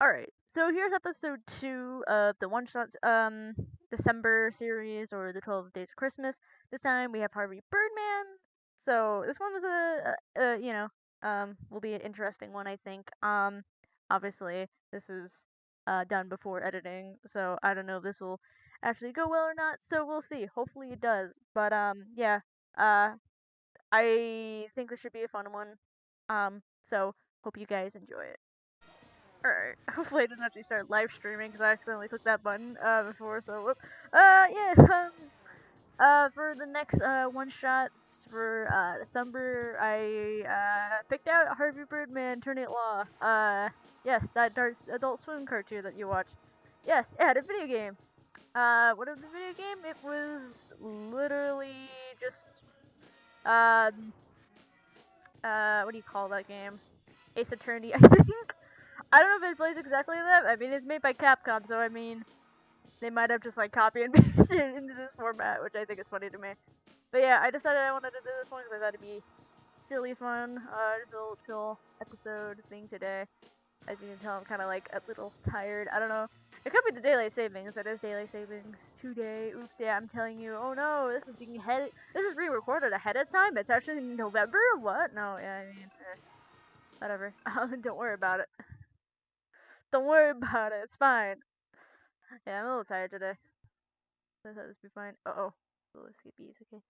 Alright, so here's episode 2 of the one shot December series, or the 12 Days of Christmas. This time we have Harvey Birdman. So this one was will be an interesting one, I think. Obviously this is done before editing, so I don't know if this will actually go well or not. So we'll see. Hopefully it does. But yeah, uh, I think this should be a fun one. So hope you guys enjoy it. Alright, hopefully I didn't actually start live streaming because I accidentally clicked that button before, so whoop. Yeah, for the next one shots for December, I picked out Harvey Birdman, Turning Law. Yes, that Adult Swim cartoon that you watched. Yes, it had a video game. What is the video game? It was literally just, um, what do you call that game? Ace Attorney, I think. I don't know if it plays exactly like that. I mean, it's made by Capcom, so I mean, they might have just like copy and pasted it into this format, which I think is funny to me. But yeah, I decided I wanted to do this one because I thought it'd be silly fun. Just a little chill episode thing today. As you can tell, I'm kind of like a little tired. I don't know. It could be the daylight savings. It is daylight savings today. Oops, yeah, I'm telling you. Oh no, this is re-recorded ahead of time. It's actually in November. What? No, yeah, I mean, whatever. Don't worry about it. Don't worry about it. It's fine. Yeah, I'm a little tired today. I thought this would be fine. Uh-oh. Little escapees, okay.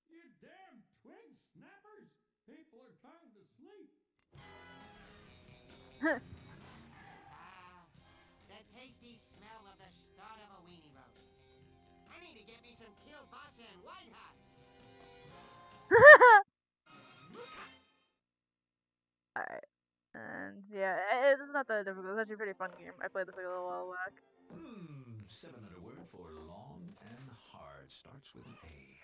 You damn twig snappers! People are trying to sleep. That tasty smell of the start of a weenie roll. I need to get me some kielbasa and White House. Alright. And yeah, it's not that difficult. It's actually a pretty fun game. I played this like a little while back. Seven-letter word for long and hard. Starts with an A.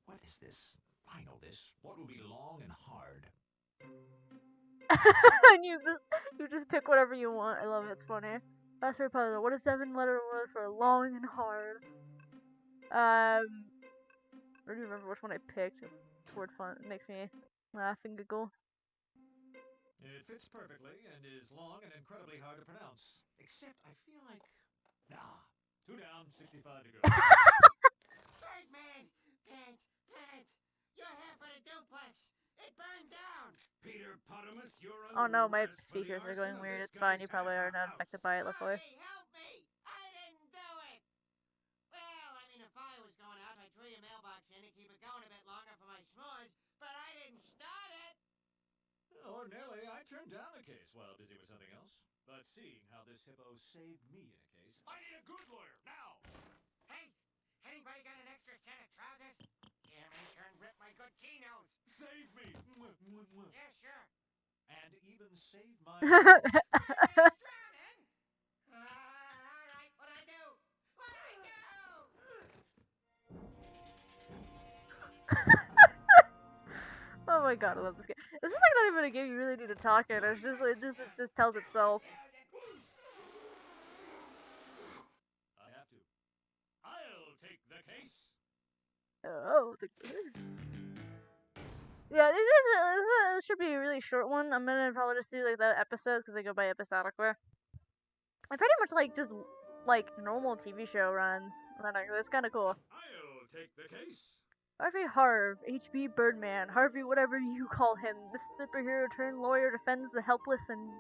What is this? I know this. What would be long and hard? And you just pick whatever you want. I love it. It's funny. Password puzzle. What is 7-letter word for long and hard? I don't remember which one I picked. It's word fun. It makes me laugh and giggle. It fits perfectly and is long and incredibly hard to pronounce. Except I feel like... Nah. 2 down, 65 to go. Birdman! Pant! You're half of the duplex! It burned down! Peter Potamus, you're under Oh no, my arrest for the speakers are arson going of weird. this It's fine. You guy's probably are not half-house. affected by it, luckily. Harvey, help me! I didn't do it! Well, I mean, if I was going out, I'd throw your mailbox in and keep it going a bit longer for my s'mores, but I didn't start it! Ordinarily, I turned down the case while busy with something else. But seeing how this hippo saved me in a case... I need a good lawyer, now! Hey, anybody got an extra set of trousers? Damn intern ripped my good chinos! Save me! Yeah, sure. And even saved my... Birdman's drowning! Alright, what'd I do? What'd I do? Oh my god, I love this game. This is like not even a game you really need to talk in. It's just like it just tells itself. I have to. I'll take the case. Oh, yeah, this should be a really short one. I'm gonna probably just do like the episodes because they go by episodically. I pretty much like just like normal TV show runs. It's kind of cool. I'll take the case. Harvey H.B. Birdman, Harvey whatever you call him, this superhero turned lawyer defends the helpless and...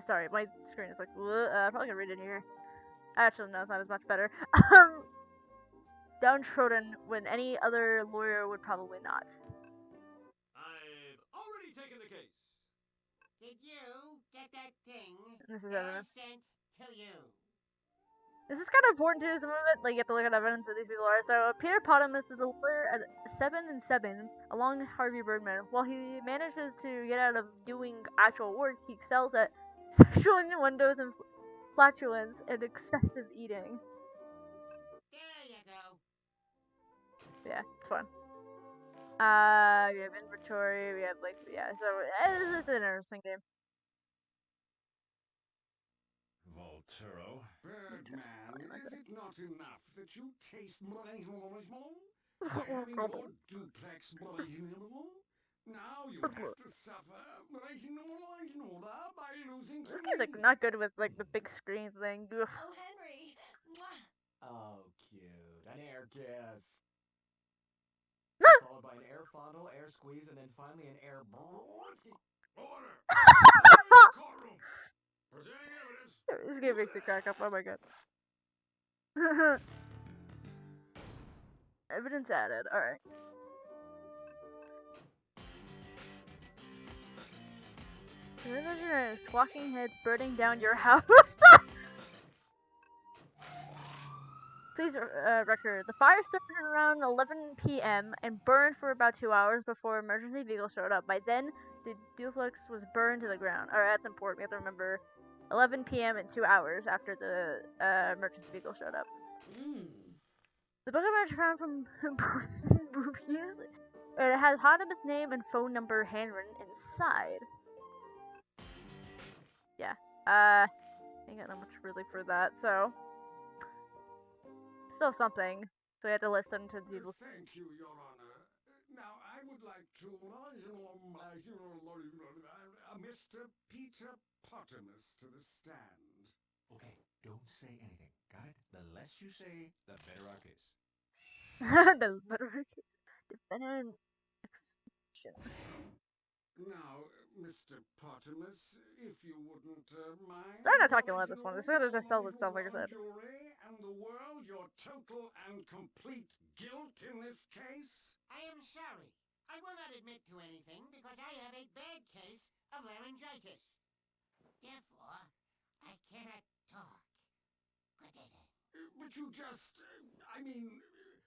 Sorry, my screen is like... I probably can read it here. Actually, no, it's not as much better. Downtrodden when any other lawyer would probably not. I've already taken the case. Did you get that thing This is that I evidence. sent to you? This is kind of important too, some of it, like, you have to look at evidence who these people are. So, Peter Potamus is a lawyer at 7 and 7, along Harvey Birdman. While he manages to get out of doing actual work, he excels at sexual innuendos and flatulence and excessive eating. There you go. Yeah, it's fun. We have inventory, we have, like, yeah, so, it's an interesting game. Volturo. Birdman, is it not enough that you taste by having your duplex Now you have to suffer writing all right in order by losing to This game's like me. not good with like the big screen thing. Ugh. Oh, Henry. Mwah. Oh, cute. An air kiss. Followed by an air fondle, air squeeze, and then finally an air brrrrsky. Order! Order in the courtroom! Presenting evidence. This game makes me crack up. Oh my god. Evidence added. All right. Squawking heads burning down your house. Please record. The fire started around 11 p.m. and burned for about 2 hours before emergency vehicle showed up. By then, the duplex was burned to the ground. Alright, that's important. We have to remember 11 p.m. and 2 hours after the emergency vehicle showed up. The book of marriage found from boobies. It has Hanaba's name and phone number handwritten inside. Yeah. Ain't got not much really for that, so. Still something. So we had to listen to people's. Thank you, Your Honor. Now, I would like to Mr. Peter Pottermus to the stand. Okay, don't say anything. Got it? The less you say, the better our case. The better defendant execution. Now, Mr. Pottermus, if you wouldn't mind. Sorry, not talking about this one. This one just sells itself, like I said. Jury and the world your total and complete guilt in this case. I am sorry. I will not admit to anything because I have a bad case of laryngitis. Therefore, I cannot talk. Good day then. But you just,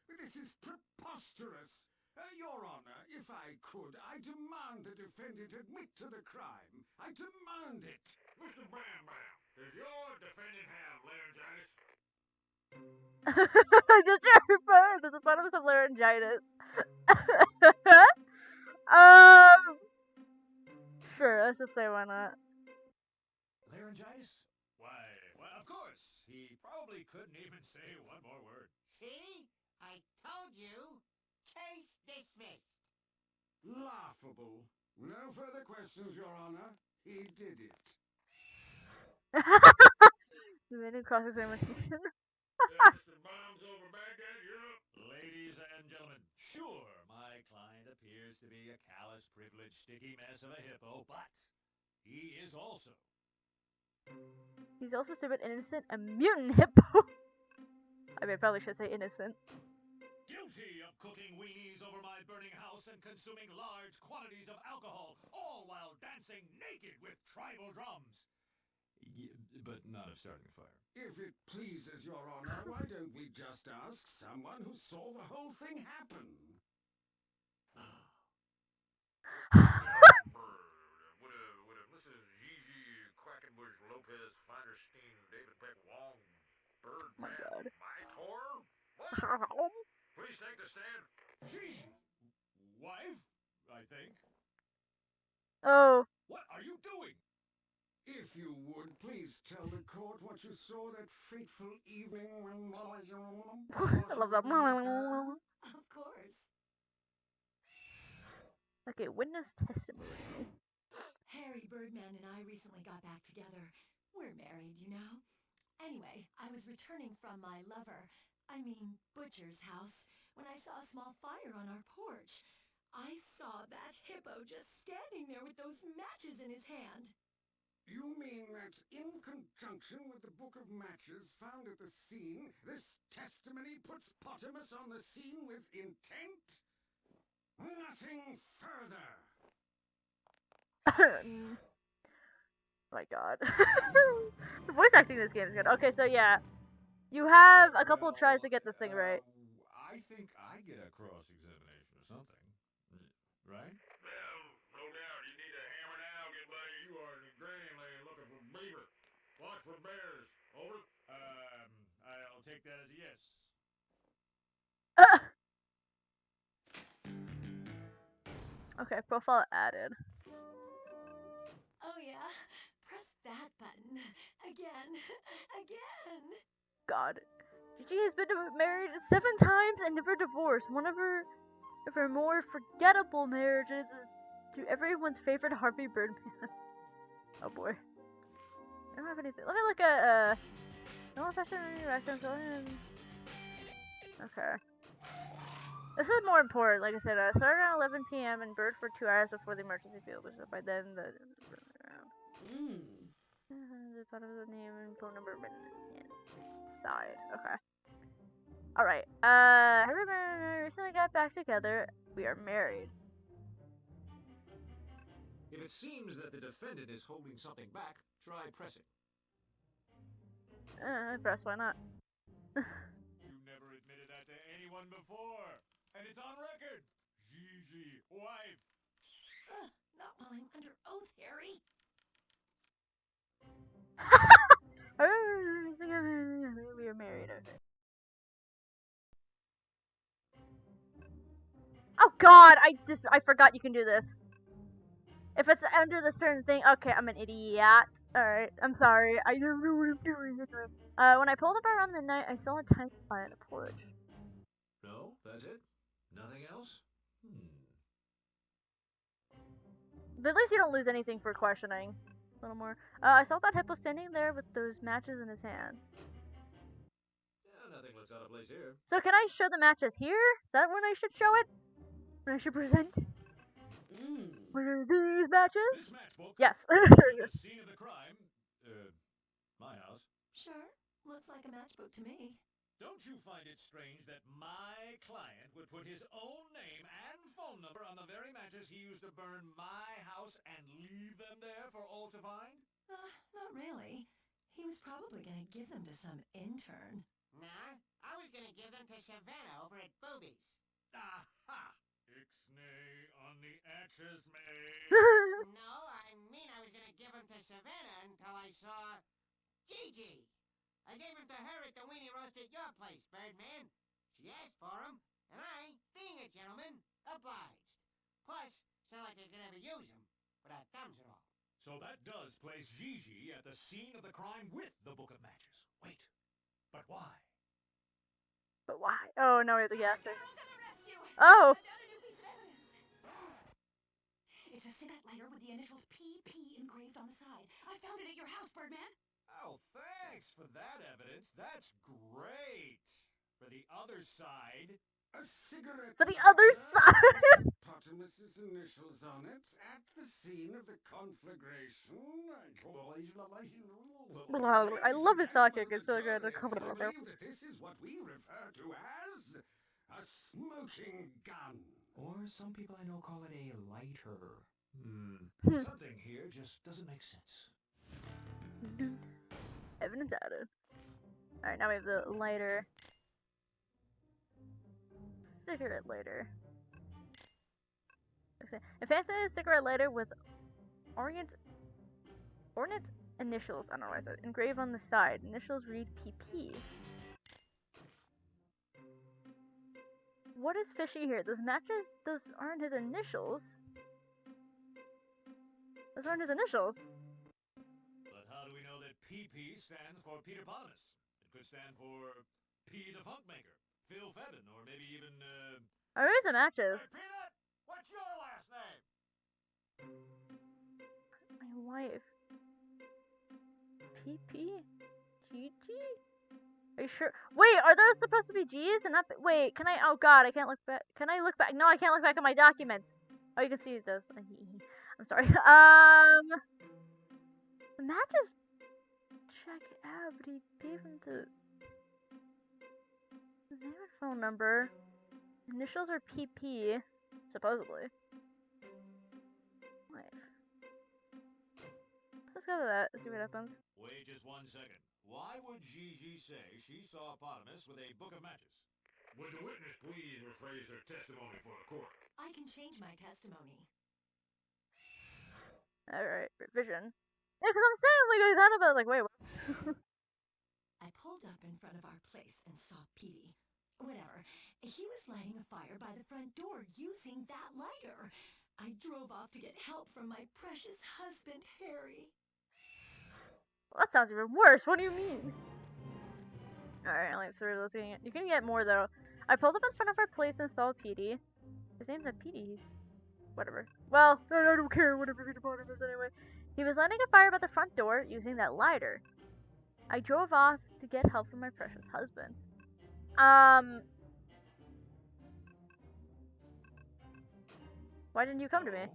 this is preposterous. Your Honor, if I could, I demand the defendant admit to the crime. I demand it. Mr. Birdman, does your defendant have laryngitis? There's a lot of some laryngitis. Sure, let's just say why not. Laryngitis? Why, of course. He probably couldn't even say one more word. See? I told you. Case dismissed. Laughable. No further questions, Your Honor. He did it. You made a cross-examination. Mr. Bombs over Baghdad, you're up. Ladies and gentlemen, sure, my client appears to be a callous, privileged, sticky mess of a hippo, but he is also. He's also stupid, innocent, a mutant hippo. I mean, I probably should say innocent. Guilty of cooking weenies over my burning house and consuming large quantities of alcohol, all while dancing naked with tribal drums. But not of starting a fire. If it pleases Your Honor, why don't we just ask someone who saw the whole thing happen? Would a Mrs. Gigi Quackenbush Lopez Feinerstein David Peck Wong Birdman God. Mytor? What? Please take the stand. She's wife, I think. Oh. What are you doing? If you would, please tell the court what you saw that fateful evening when... I love that. Of course. Okay, witness testimony. Harry, Birdman, and I recently got back together. We're married, you know. Anyway, I was returning from my Butcher's house when I saw a small fire on our porch. I saw that hippo just standing there with those matches in his hand. You mean that in conjunction with the book of matches found at the scene, this testimony puts Pottermus on the scene with intent? Nothing further. Oh my god. The voice acting in this game is good. Okay, so yeah. You have a couple of tries to get this thing right. I think I get a cross-examination or something. Right? Well, no doubt. You need a hammer now, good buddy. You are in the granny lane looking for beaver. Watch for bears. Over. I'll take that as a yes. Okay, profile added. Oh yeah? Press that button. Again. Again. God. Gigi has been married 7 times and never divorced. One of her more forgettable marriages is To everyone's favorite Harvey Birdman. Oh boy. I don't have anything. Let me look at, no fashion reactions. Okay. This is more important, like I said, started around 11 p.m. and bird for 2 hours before the emergency field, which is by then the... The part of the name and phone number written inside. Okay. Alright. Harvey and I recently got back together. We are married. If it seems that the defendant is holding something back, try pressing. Press, why not? You never admitted that to anyone before, and it's on record. Gigi, wife. Not while I'm under oath, Harry. We are married, okay. Oh god, I forgot you can do this. If it's under the certain thing, okay, I'm an idiot. Alright, I'm sorry. I don't know what I'm doing. When I pulled up around midnight, I saw a tiny fire on the porch. No, that's it? Nothing else? But at least you don't lose anything for questioning. A little more. I saw that hippo standing there with those matches in his hand. Yeah, nothing looks out of place here. So can I show the matches here? Is that when I should show it? When I should present? What are these matches? This matchbook. Yes. The scene of the crime. My house. Sure. Looks like a matchbook to me. Don't you find it strange that my client would put his own name and phone number on the very matches he used to burn my house and leave them there for all to find? Not really. He was probably gonna give them to some intern. Nah, I was gonna give them to Savannah over at Boobies. Aha! Ixnay on the axis, mate. No, I mean I was gonna give them to Savannah until I saw Gigi. I gave him to her at the weenie roast at your place, Birdman. She asked for him, and I, being a gentleman, obliged. Plus, it's not like I could ever use him, but our thumbs are all. So that does place Gigi at the scene of the crime with the book of matches. Wait, but why? But why? Oh, no, we have the gas station. Girl to the rescue! Oh! I found a new piece of evidence. It's a cigarette lighter with the initials PP engraved on the side. I found it at your house, Birdman. Oh, thanks for that evidence. That's great. For the other side... A cigarette For the other side! Hippopotamus's initials on it at the scene of the conflagration. I love his talking, it's so good. I believe that this is what we refer to as a smoking gun. Or some people I know call it a lighter. Something here just doesn't make sense. Evidence added. Alright, now we have the lighter. Cigarette lighter. A fancy cigarette lighter with ornate initials, I don't know what I said, engraved on the side. Initials read PP. What is fishy here? Those matches, those aren't his initials. Those aren't his initials. But how do we know that PP stands for Peterpotamus? It could stand for P the Funk Maker, Phil Fedden, or maybe even, Oh, there's the matches. Hey, Peanut! What's your last name? My wife. PP? Gigi? Are you sure? Wait, are those supposed to be G's and not? Wait, can I? Oh God, I can't look back. Can I look back? No, I can't look back at my documents. Oh, you can see those. I'm sorry. The matches. Check it out, but he gave him the name and phone number. Initials are PP, supposedly. Wife. Let's go with that. See what happens. Wait just 1 second. Why would Gigi say she saw Potamus with a book of matches? Would the witness please rephrase her testimony for the court? I can change my testimony. Alright, revision. Yeah, because I'm saying, like, I thought about it, like, wait, what? I pulled up in front of our place and saw Petey. Whatever. He was lighting a fire by the front door using that lighter. I drove off to get help from my precious husband, Harry. Well, that sounds even worse. What do you mean? Alright, I like 3 of those. You can get more, though. I pulled up in front of our place and saw Petey. His name's not Petey. Whatever. Well, I don't care. Whatever Peter Potter is anyway. He was lighting a fire by the front door using that lighter. I drove off to get help from my precious husband. Why didn't you come to me? Oh?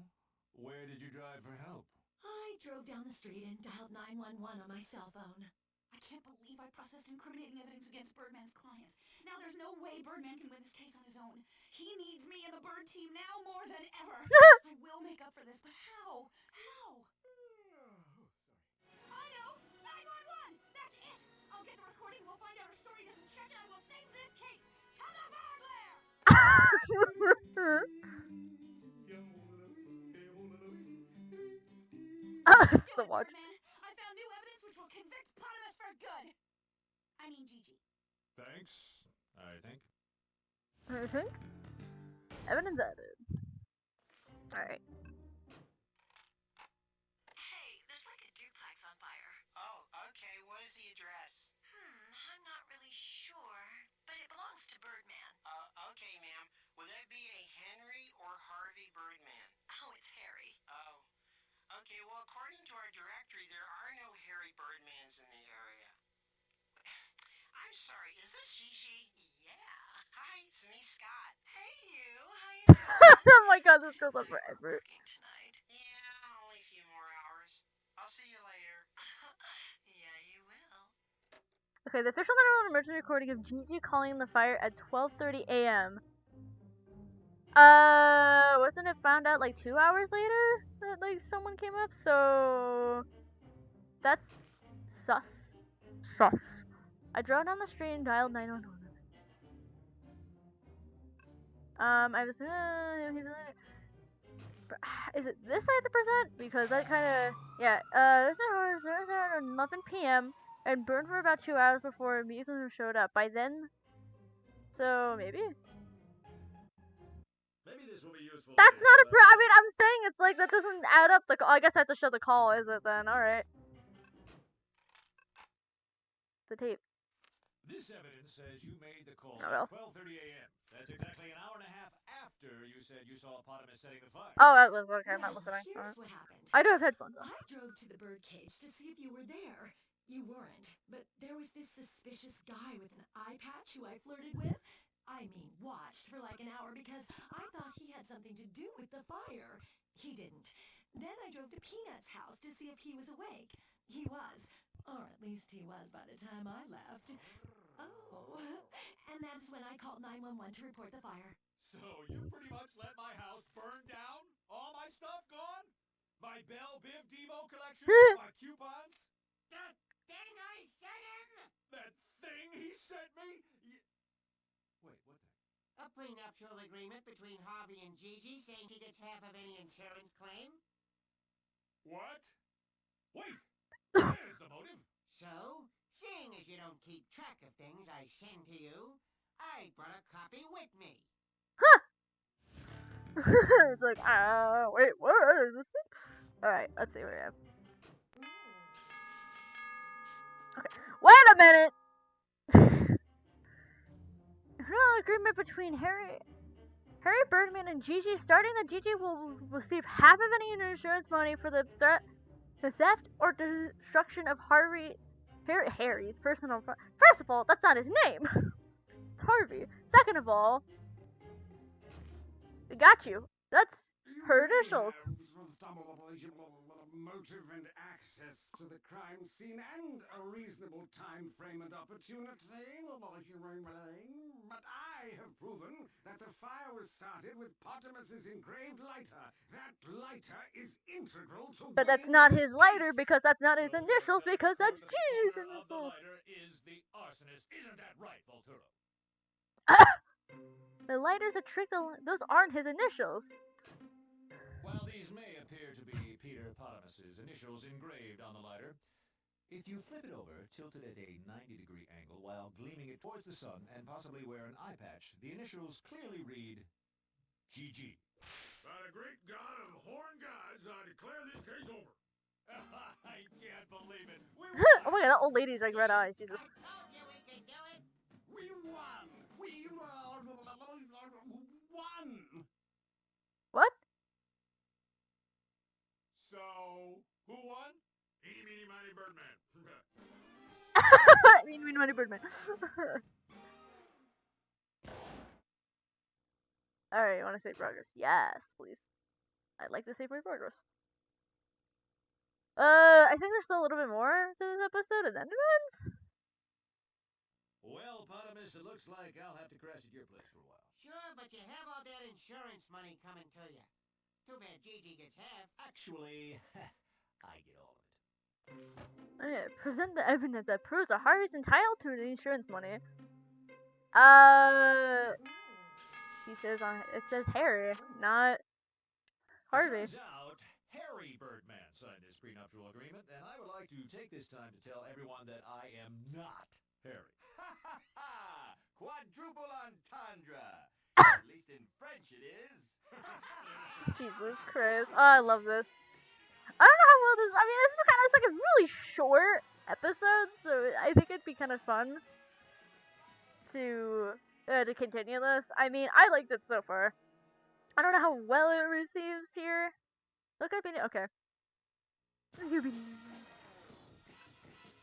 Where did you drive for help? I drove down the street and dialed 911 on my cell phone. I can't believe I processed incriminating evidence against Birdman's client. Now there's no way Birdman can win this case on his own. He needs me and the Bird team now more than ever. I will make up for this, but how? How? I know! 911! That's it! I'll get the recording, we'll find out her story doesn't check, and I will save this case! To the burglar! It's the watch. Birdman. I found new evidence which will convict Potamus for good. I mean Gigi. Thanks, I think. I think. Evidence added. Alright. Hey, there's like a duplex on fire. Oh, okay. What is the address? I'm not really sure, but it belongs to Birdman. Okay, ma'am. Would that be a Henry or Harvey Birdman? Oh, it's Harry. Oh. Okay, well, according to our directory, there are no Harry Birdmans in the area. I'm sorry, is this Gigi? Yeah. Hi, it's me, Scott. Hey, you. How you doing? Oh my god, this goes on You're not forever. working tonight. Yeah, only a few more hours. I'll see you later. Yeah, you will. Okay, the official 911 emergency recording of Gigi calling the fire at 12:30 a.m. Wasn't it found out like 2 hours later that like someone came up? So that's sus. Sus. I drove down the street and dialed 911. I was is it this I have to present? Because that kind of yeah. There's at 11 p.m. and burned for about 2 hours before vehicles showed up. By then, so maybe. Maybe this will be useful. That's later, not a but- I mean, I'm saying it's like that doesn't add up. I guess I have to show the call, is it then? All right. The tape. This evidence says you made the call Oh, well. at 12:30 a.m. That's exactly an hour and a half after you said you saw Potamus setting the fire. Oh, that was okay. I'm not Well, listening. here's Alright. what happened. I do have headphones on. I drove to the birdcage to see if you were there. You weren't, but there was this suspicious guy with an eye patch who I flirted with. I mean, watched for like an hour because I thought he had something to do with the fire. He didn't. Then I drove to Peanut's house to see if he was awake. He was. Or at least he was by the time I left. Oh. And that's when I called 911 to report the fire. So you pretty much let my house burn down? All my stuff gone? My Bell Biv Devo collection? My coupons? That thing I sent him! That thing he sent me? Wait, what the? A prenuptial agreement between Harvey and Gigi saying she gets half of any insurance claim. What? Wait! There's the motive. So, seeing as you don't keep track of things I send to you, I brought a copy with me. It's like, wait, what is this? Alright, let's see what we have. Okay, wait a minute! Agreement between Harry Birdman and Gigi, starting that Gigi will receive half of any insurance money for the theft or destruction of Harry's personal. First of all, that's not his name. It's Harvey. Second of all, I got you. That's her initials. Motive and access to the crime scene and a reasonable time frame and opportunity. But I have proven that the fire was started with Potamus's engraved lighter. That lighter is integral to. But that's winning not this his lighter case. because that's not his So initials you're because telling that's me the Gigi's owner of the initials. lighter is the arsonist. Isn't that right, Volturo? The lighter's a trick. Those aren't his initials. While these may appear to be Peter Potamus's initials engraved on the lighter, if you flip it over, tilted at a 90-degree angle while gleaming it towards the sun and possibly wear an eye patch, the initials clearly read GG. By the great god of horn gods, I declare this case over. I can't believe it. We Oh my god, that old lady's like red eyes. Jesus. I told you we could do it. We won. We won. What? Who won? Eeny, meeny, miny, Birdman. Mean Money Birdman. Alright, you want to save progress? Yes, please. I'd like to save my progress. I think there's still a little bit more to this episode, and then it ends. Well, Potamus, it looks like I'll have to crash at your place for a while. Sure, but you have all that insurance money coming to you. Too bad Gigi gets half. Actually, I get all of it. Okay, present the evidence that proves that Harvey's entitled to the insurance money. He says it says Harry, not Harvey. Turns out, Harry Birdman signed this prenuptial agreement, and I would like to take this time to tell everyone that I am not Harry. Ha ha ha! Quadruple entendre! At least in French it is. Jesus Christ. Oh, I love this. I don't know how well this. I mean, this is kind of it's like a really short episode, so I think it'd be kind of fun to continue this. I mean, I liked it so far. I don't know how well it receives here. Look up in okay.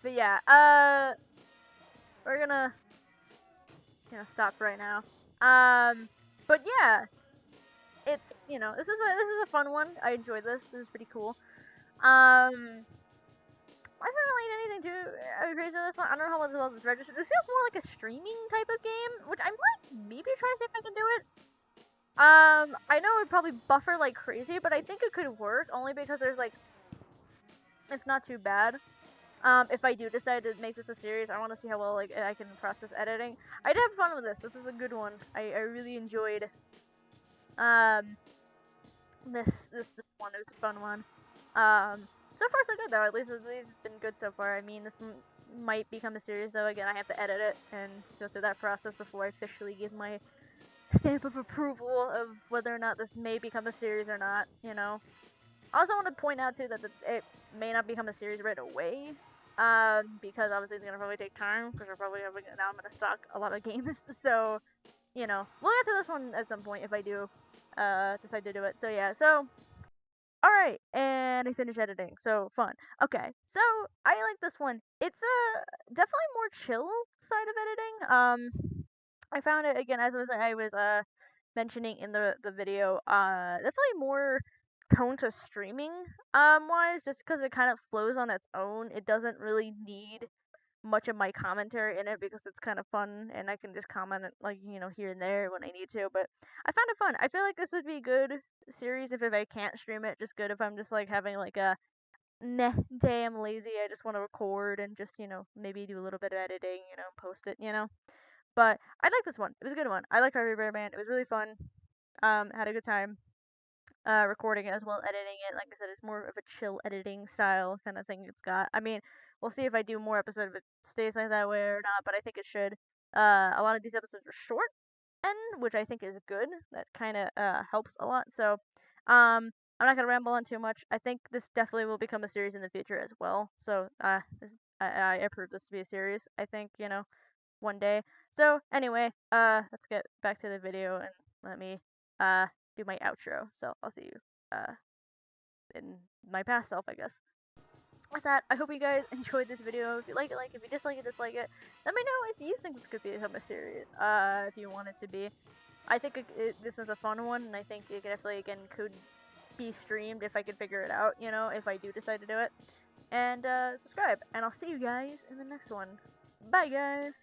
But yeah, we're gonna stop right now. But yeah, it's this is a fun one. I enjoyed this. It was pretty cool. Wasn't really anything too crazy on this one. I don't know how well this registered. This feels more like a streaming type of game, which I might maybe try to see if I can do it. I know it would probably buffer like crazy, but I think it could work only because there's like, it's not too bad. If I do decide to make this a series, I want to see how well like I can process editing. I did have fun with this. This is a good one. I really enjoyed this one. It was a fun one. So far so good though. At least it's been good so far. I mean, this might become a series though. Again, I have to edit it and go through that process before I officially give my stamp of approval of whether or not this may become a series or not. I also want to point out too that it may not become a series right away. Because obviously it's gonna probably take time because we're probably now I'm gonna stock a lot of games. So, we'll get to this one at some point if I do decide to do it. So yeah, so alright, and I finished editing, so fun. Okay, so I like this one. It's a definitely more chill side of editing. I found it again as I was mentioning in the video, definitely more prone to streaming wise, just because it kind of flows on its own. It doesn't really need much of my commentary in it because it's kind of fun and I can just comment like here and there when I need to. But I found it fun. I feel like this would be a good series if I can't stream it. Just good if I'm just like having like a meh day. I'm lazy. I just want to record and just maybe do a little bit of editing. Post it. But I like this one. It was a good one. I like Harvey Birdman. It was really fun. Had a good time recording it as well, editing it. Like I said, it's more of a chill editing style kind of thing it's got. I mean, we'll see if I do more episodes if it stays like that way or not, but I think it should. A lot of these episodes are short end, which I think is good. That kind of helps a lot. So, I'm not gonna ramble on too much. I think this definitely will become a series in the future as well. So, I approve this to be a series. I think one day. So anyway, let's get back to the video and let me do my outro. So I'll see you in my past self, I guess. With that, I hope you guys enjoyed this video. If you like it, like it. If you dislike it, dislike it. Let me know if you think this could become a series. If you want it to be. I think this was a fun one, and I think it definitely again could be streamed if I could figure it out. If I do decide to do it. And subscribe, and I'll see you guys in the next one. Bye, guys.